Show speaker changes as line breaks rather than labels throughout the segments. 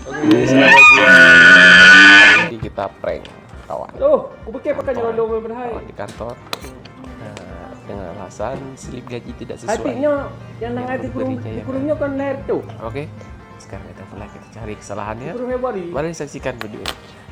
Oke, selamat siang. Jadi kita prank kawan.
Aku pakai pakai jangan dong berhai.
Kawan di kantor. Dengan alasan slip gaji tidak sesuai.
Hatinya yang nang hati kurungnya kan leher tuh.
Oke. Sekarang kita mulai cari kesalahannya.
Kurung hebat ini.
Mari saksikan video ini.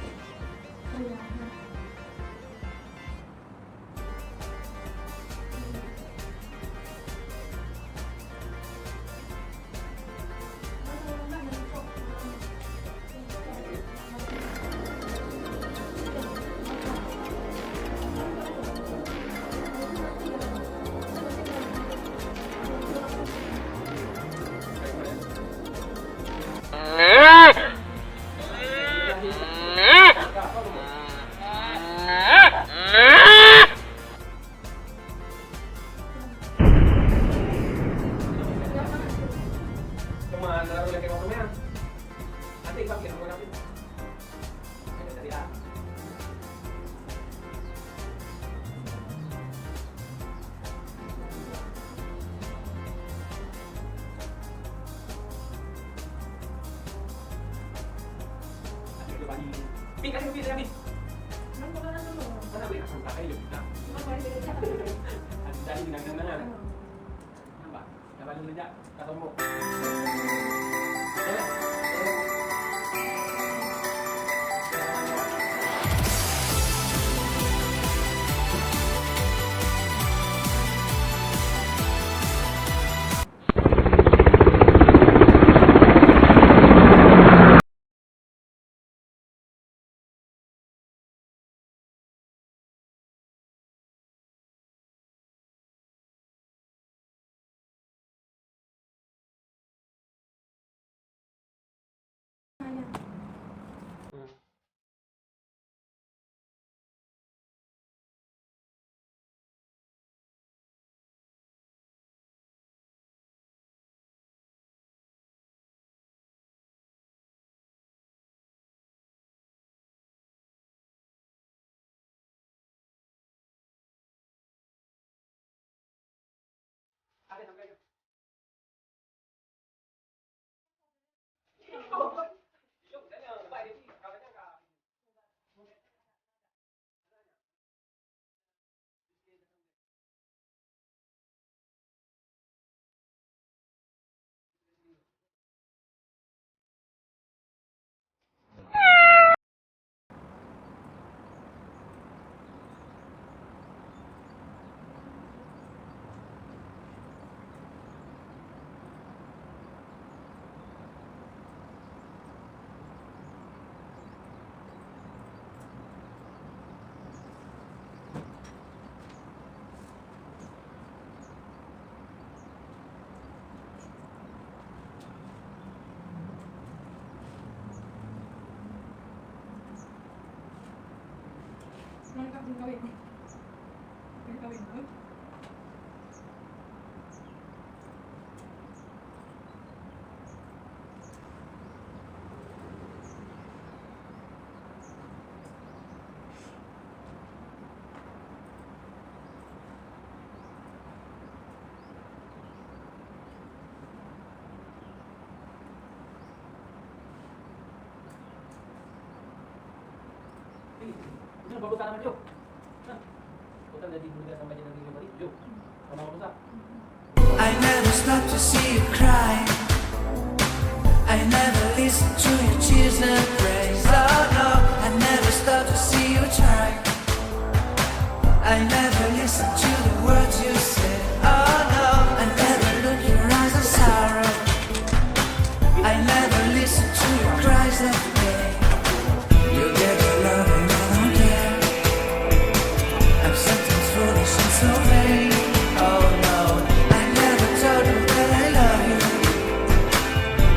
Pink kasih kopi saya habis. Mana boleh asam tak kayu. Hati tadi dengan mana? Nampak? Dah balik lejak. Tak tombok. Ada sampai. Ini bagus tanaman Jo. Kita jadi muda sampai jadi kembali Jo. Sama bagus.
I never stop to see you cry. I never listen to your tears and praise. Oh no, I never stop to see you try. I never listen to the words you say. Oh no, I never look your eyes of sorrow. I never listen to your cries every day. You get your love and I don't care. I'm sometimes foolish and so vain. Oh no, I never told you that I love you.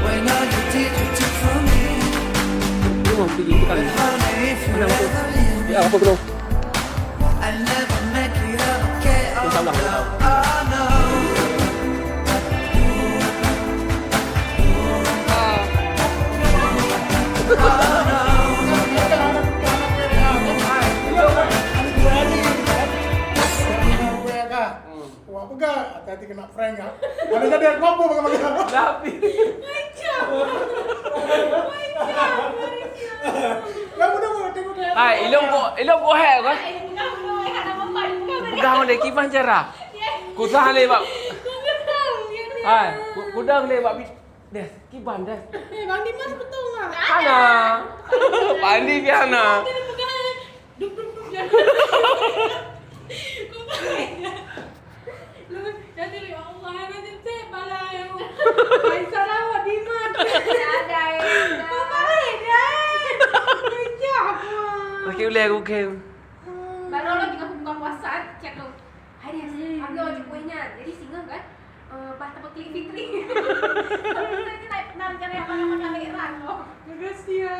When all you did you took from me. But honey, if you ever leave me, I'll never make it okay. Oh no, oh no.
Wah, pegang, hati-hati kena prank ya. Ada jadi mampu bagaimana?
Tapi.
Macam.
Hai, ilong ko hai kan? Pegang dia kipas cerah. Ku tahan le bab. Hai, ku dah le bab. Des, kiban des.
Bang Dimas betul nggak?
Ana. Pandi dia ana.
Duk. Jadi ya Allah, nanti teh balai. Aisyah lawat Dimas.
Ada ya.
Balai dah. Kejap.
Okey boleh aku kem.
Baru lagi aku buka puasa, cek tu. Hai dia, ambil wajib kuihnya. Jadi singa kan, pas tempat klik. Tapi saya tak pernah cari apa-apa kamera.
Makasih ya.